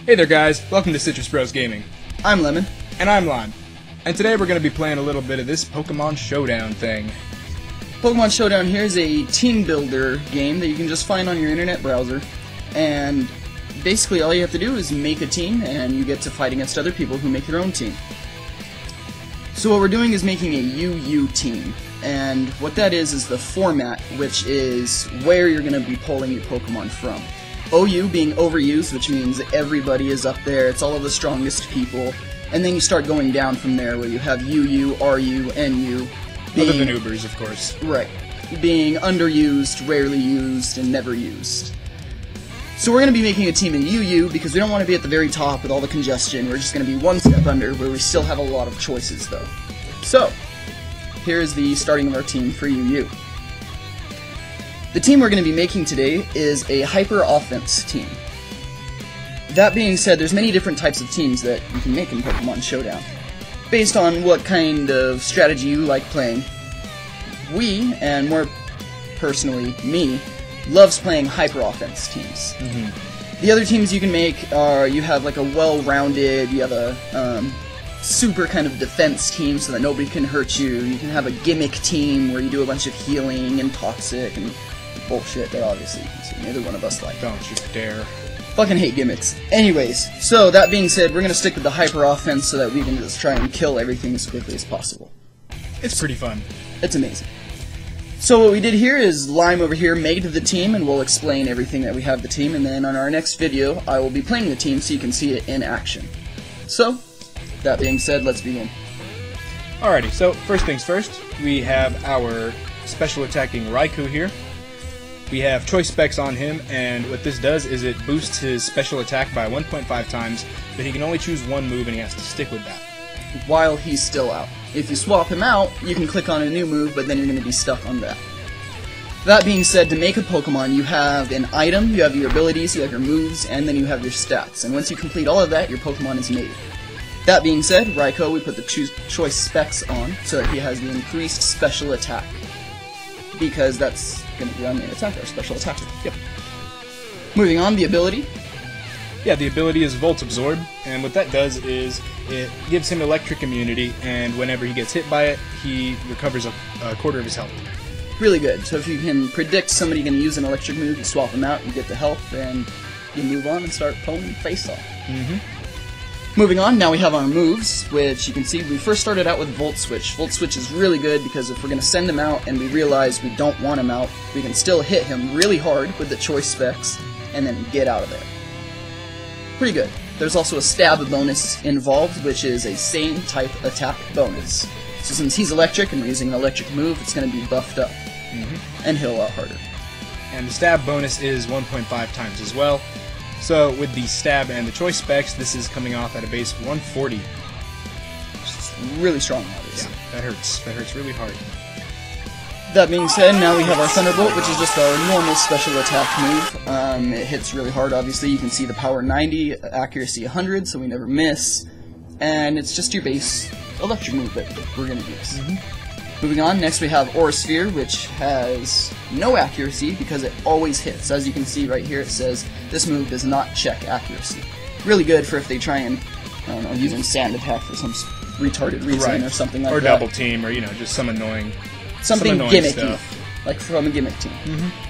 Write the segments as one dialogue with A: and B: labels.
A: Hey there guys, welcome to Citrus Bros Gaming.
B: I'm Lemon.
A: And I'm Lime. And today we're going to be playing a little bit of this Pokemon Showdown thing.
B: Pokemon Showdown here is a team builder game that you can just find on your internet browser. And basically all you have to do is make a team and you get to fight against other people who make their own team. So what we're doing is making a UU team. And what that is the format, which is where you're going to be pulling your Pokemon from. OU being overused, which means everybody is up there, it's all of the strongest people, and then you start going down from there where you have UU, RU, NU.
A: Other than Ubers, of course.
B: Right. Being underused, rarely used, and never used. So we're going to be making a team in UU because we don't want to be at the very top with all the congestion, we're just going to be one step under where we still have a lot of choices though. So, here is the starting of our team for UU. The team we're going to be making today is a hyper offense team. That being said, there's many different types of teams that you can make in Pokemon Showdown, based on what kind of strategy you like playing. We, and more personally me, loves playing hyper offense teams. The other teams you can make are, you have like a well-rounded, you have a super kind of defense team so that nobody can hurt you. You can have a gimmick team where you do a bunch of healing and toxic and bullshit that obviously you can see neither one of us like.
A: Don't you dare.
B: Fucking hate gimmicks. Anyways, so that being said, we're gonna stick with the hyper offense so that we can just try and kill everything as quickly as possible.
A: It's pretty fun.
B: It's amazing. So what we did here is Lime over here made the team, and we'll explain everything that we have the team, and then on our next video I will be playing the team so you can see it in action. So, that being said, let's begin.
A: Alrighty, so first things first, we have our special attacking Raikou here. We have choice specs on him, and what this does is it boosts his special attack by 1.5 times, but he can only choose one move and he has to stick with that.
B: While he's still out. If you swap him out, you can click on a new move, but then you're going to be stuck on that. That being said, to make a Pokemon, you have an item, you have your abilities, you have your moves, and then you have your stats. And once you complete all of that, your Pokemon is made. That being said, Raikou, we put the choice specs on so that he has the increased special attack. Because that's going to be our main attacker, our special attacker.
A: Yep.
B: Moving on, the ability.
A: Yeah, the ability is Volt Absorb, and what that does is it gives him electric immunity, and whenever he gets hit by it, he recovers a quarter of his health.
B: Really good. So if you can predict somebody going to use an electric move, you swap them out, you get the health, and you move on and start pulling face off. Moving on, now we have our moves, which you can see we first started out with Volt Switch. Volt Switch is really good because if we're going to send him out and we realize we don't want him out, we can still hit him really hard with the choice specs and then get out of there. Pretty good. There's also a stab bonus involved, which is a same type attack bonus. So since he's electric and we're using an electric move, it's going to be buffed up and hit a lot harder.
A: And the stab bonus is 1.5 times as well. So with the stab and the choice specs, this is coming off at a base of 140.
B: It's really strong, obviously.
A: Yeah, that hurts. That hurts really hard.
B: That being said, now we have our Thunderbolt, which is just our normal special attack move. It hits really hard, obviously. You can see the power 90, accuracy 100, so we never miss. And it's just your base electric move that we're going to use. Moving on, next we have Aura Sphere, which has no accuracy because it always hits. As you can see right here, it says this move does not check accuracy. Really good for if they try and, I don't know, using Sand Attack for some retarded reason or something like that.
A: Or double team, or, you know, just some annoying
B: gimmicky,
A: stuff.
B: Like from a gimmick team.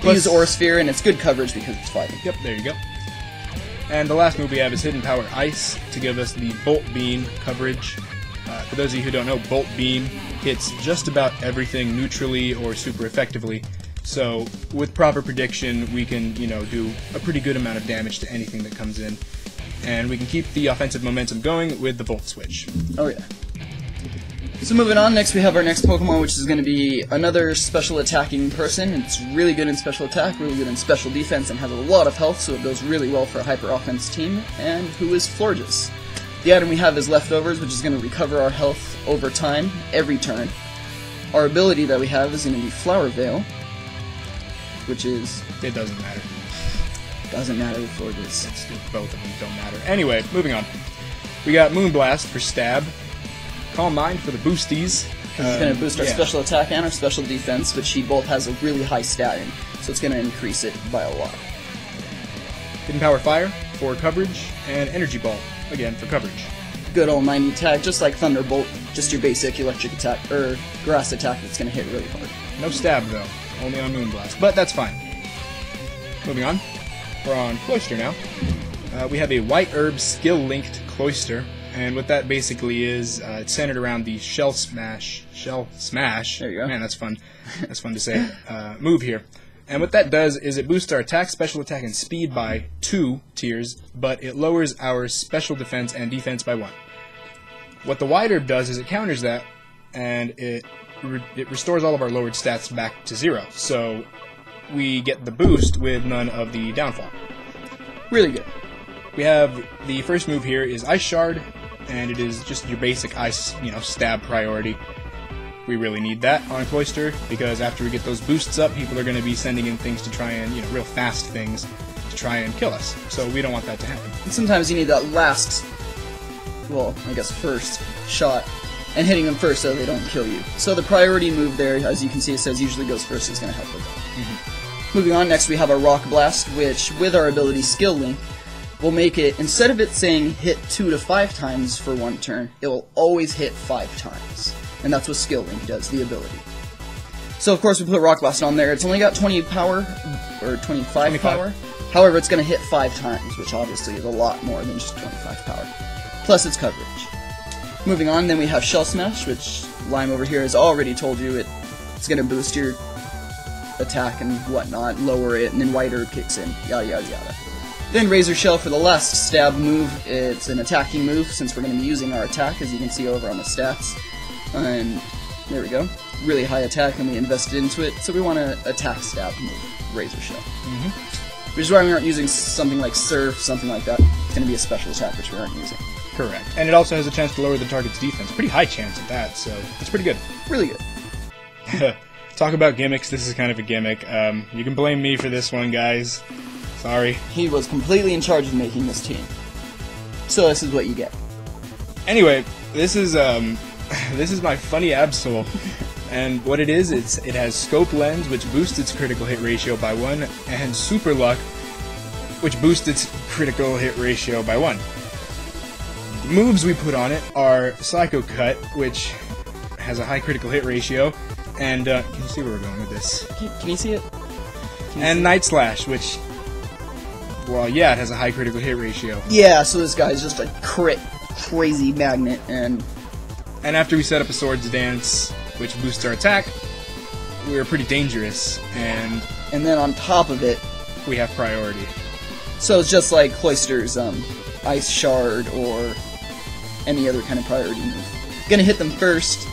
B: We use Aura Sphere, and it's good coverage because it's fighting.
A: Yep, there you go. And the last move we have is Hidden Power Ice to give us the Bolt Beam coverage. For those of you who don't know, Bolt Beam hits just about everything neutrally or super effectively. So with proper prediction, we can, you know, do a pretty good amount of damage to anything that comes in. And we can keep the offensive momentum going with the Volt Switch.
B: Oh yeah. So moving on, next we have our next Pokemon, which is going to be another special attacking person. It's really good in special attack, really good in special defense, and has a lot of health, so it goes really well for a hyper offense team, and who is Florges. The item we have is Leftovers, which is going to recover our health over time, every turn. Our ability that we have is going to be Flower Veil, which is...
A: It doesn't matter.
B: Doesn't matter with Florges.
A: Both of them don't matter. Anyway, moving on. We got Moonblast for stab, Calm Mind for the boosties.
B: It's going to boost our special attack and our special defense, which he both has a really high stat in, so it's going to increase it by a lot.
A: Hidden Power Fire for coverage, and Energy Ball, again, for coverage.
B: Good old 90 attack, just like Thunderbolt, just your basic electric attack, or grass attack that's going to hit really hard.
A: No stab, though. Only on Moonblast, but that's fine. Moving on. We're on Cloyster now. We have a White Herb skill-linked Cloyster, and what that basically is, it's centered around the Shell Smash.
B: There you go.
A: Man, that's fun. That's fun to say. Move here. And what that does is it boosts our attack, special attack, and speed by 2 tiers, but it lowers our special defense and defense by 1. What the White Herb does is it counters that, and it restores all of our lowered stats back to 0. So we get the boost with none of the downfall.
B: Really good.
A: We have the first move here is Ice Shard, and it is just your basic ice, stab priority. We really need that on Cloyster, because after we get those boosts up, people are going to be sending in things to try and, real fast things to try and kill us. So we don't want that to happen.
B: And sometimes you need that last, well, I guess first shot, and hitting them first so they don't kill you. So the priority move there, as you can see, it says usually goes first, is going to help with that. Mm-hmm. Moving on, next we have our Rock Blast, which, with our ability Skill Link, will make it, instead of it saying hit 2 to 5 times for one turn, it will always hit 5 times. And that's what Skill Link does, the ability. So of course we put Rock Blast on there. It's only got 20 power, or 25 power. However, it's going to hit 5 times, which obviously is a lot more than just 25 power. Plus its coverage. Moving on, then we have Shell Smash, which Lime over here has already told you it's going to boost your attack and whatnot, lower it, and then White Herb kicks in, yada yada yada. Then Razor Shell for the last stab move. It's an attacking move, since we're going to be using our attack, as you can see over on the stats. And there we go. Really high attack, and we invested into it, so we want to attack stab move, Razor Shell. Mm-hmm. Which is why we aren't using something like Surf, something like that. It's going to be a special attack, which we aren't using.
A: Correct. And it also has a chance to lower the target's defense. Pretty high chance at that, so it's pretty good.
B: Really good.
A: Talk about gimmicks, this is kind of a gimmick. You can blame me for this one, guys. Sorry.
B: He was completely in charge of making this team. So this is what you get.
A: Anyway, this is my funny Absol. And what it is, it has Scope Lens, which boosts its critical hit ratio by 1, and Super Luck, which boosts its critical hit ratio by 1. The moves we put on it are Psycho Cut, which has a high critical hit ratio, and can you see where we're going with this?
B: Can you see it?
A: And Night Slash, which, well, yeah, it has a high critical hit ratio.
B: Yeah, so this guy's just a crazy magnet, and
A: after we set up a Swords Dance, which boosts our attack, we're pretty dangerous, and
B: then on top of it,
A: we have priority.
B: So it's just like Cloyster's Ice Shard or any other kind of priority move. Gonna hit them first,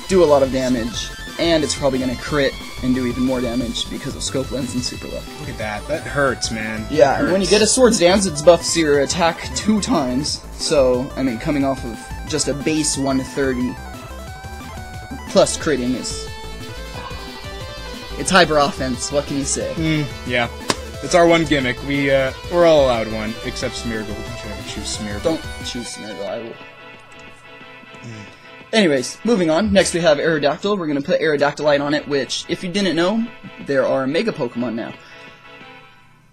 B: do a lot of damage, and it's probably gonna crit and do even more damage because of Scope Lens and Super Luck.
A: Look at that. That hurts, man.
B: Yeah, and when you get a Swords Dance, it buffs your attack 2 times. So, I mean, coming off of just a base 130 plus critting is... It's hyper offense, what can you say?
A: Yeah. It's our one gimmick. We're all allowed one, except Smeargle. I should have to choose Smeargle.
B: Don't choose Smeargle, I will. Anyways, moving on. Next we have Aerodactyl. We're going to put Aerodactylite on it, which, if you didn't know, there are Mega Pokemon now.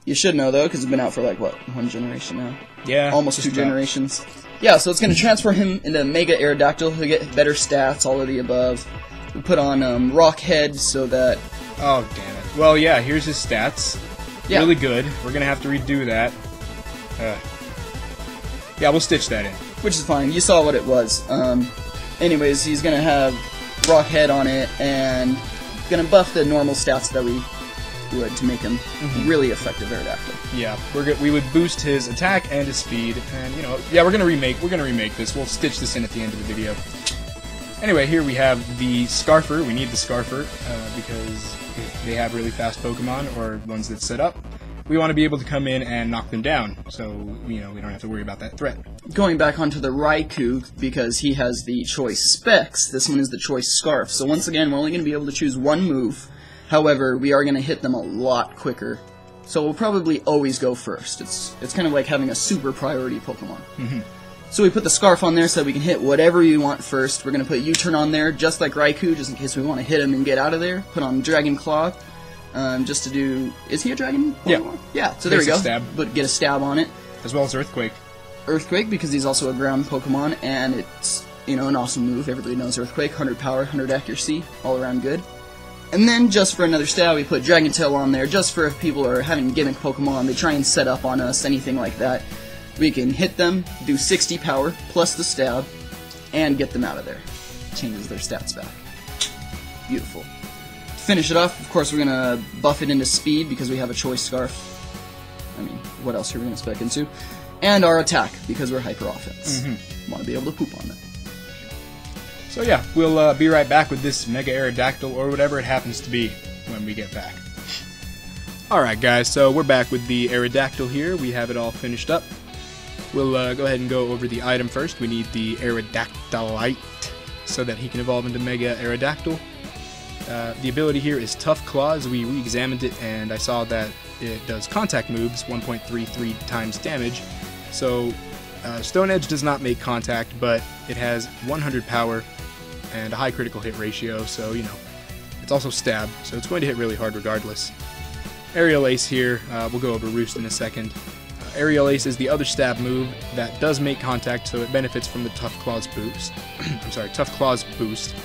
B: You should know, though, because it's been out for, like, what, 1 generation now?
A: Yeah.
B: Almost 2 generations. Yeah, so it's going to transfer him into Mega Aerodactyl. He'll get better stats, all of the above. We put on Rock Head so that...
A: Oh, damn it. Well, yeah, here's his stats.
B: Yeah.
A: Really good. We're going to have to redo that. Yeah, we'll stitch that in.
B: Which is fine. You saw what it was. Anyways, he's going to have Rock Head on it, and going to buff the normal stats that we would to make him really effective Aerodactyl.
A: Yeah, we would boost his attack and his speed, and yeah, we're gonna remake this. We'll stitch this in at the end of the video. Anyway, here we have the Scarfer. We need the Scarfer because if they have really fast Pokemon or ones that set up, we want to be able to come in and knock them down, so we don't have to worry about that threat.
B: Going back onto the Raikou, because he has the choice specs, this one is the choice Scarf. So once again, we're only going to be able to choose one move. However, we are going to hit them a lot quicker. So we'll probably always go first. It's kind of like having a super priority Pokemon. So we put the Scarf on there so that we can hit whatever you want first. We're going to put U-Turn on there, just like Raikou, just in case we want to hit him and get out of there. Put on Dragon Claw. just to do... Is he a dragon?
A: Yeah.
B: Yeah, so there we
A: Basic
B: go.
A: stab.
B: But get a stab on it.
A: As well as Earthquake.
B: Earthquake, because he's also a ground Pokemon, and it's, you know, an awesome move. Everybody knows Earthquake. 100 power, 100 accuracy, all around good. And then, just for another stab, we put Dragon Tail on there, just for if people are having gimmick Pokemon, they try and set up on us, anything like that. We can hit them, do 60 power, plus the stab, and get them out of there. Changes their stats back. Beautiful. To finish it off, of course, we're gonna buff it into speed, because we have a Choice Scarf. I mean, what else are we gonna spec into? And our attack, because we're Hyper Offense. Want to be able to poop on that.
A: So yeah, we'll be right back with this Mega Aerodactyl, or whatever it happens to be, when we get back. Alright guys, so we're back with the Aerodactyl here. We have it all finished up. We'll go ahead and go over the item first. We need the Aerodactylite, so that he can evolve into Mega Aerodactyl. The ability here is Tough Claws. We re-examined it, and I saw that it does contact moves, 1.33 times damage. So, Stone Edge does not make contact, but it has 100 power and a high critical hit ratio, so, you know, it's also stab, so it's going to hit really hard regardless. Aerial Ace here, we'll go over Roost in a second. Aerial Ace is the other stab move that does make contact, so it benefits from the Tough Claws boost. Tough Claws boost.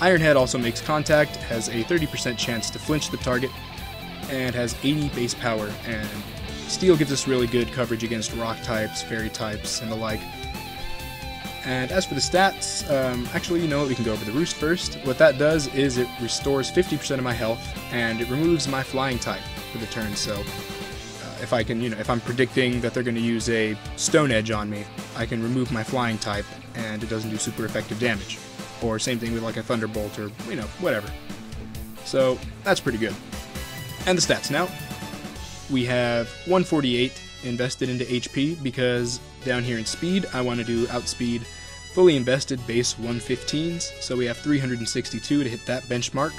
A: Iron Head also makes contact, has a 30% chance to flinch the target, and has 80 base power, and Steel gives us really good coverage against rock types, fairy types, and the like. And as for the stats, actually, you know what, we can go over the Roost first. What that does is it restores 50% of my health, and it removes my flying type for the turn, so if I can, you know, if I'm predicting that they're going to use a Stone Edge on me, I can remove my flying type, and it doesn't do super effective damage. Or same thing with like a Thunderbolt, or, you know, whatever. So, that's pretty good. And the stats now. We have 148 invested into HP, because down here in speed, I want to do outspeed fully invested base 115s, so we have 362 to hit that benchmark.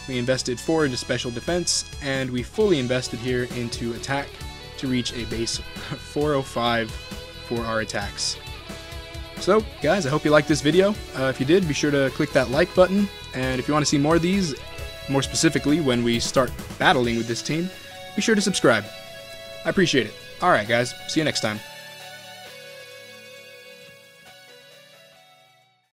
A: We invested 4 into special defense, and we fully invested here into attack to reach a base 405 for our attacks. So, guys, I hope you liked this video. If you did, be sure to click that like button, and if you want to see more of these, more specifically when we start battling with this team, be sure to subscribe. I appreciate it. Alright guys, see you next time.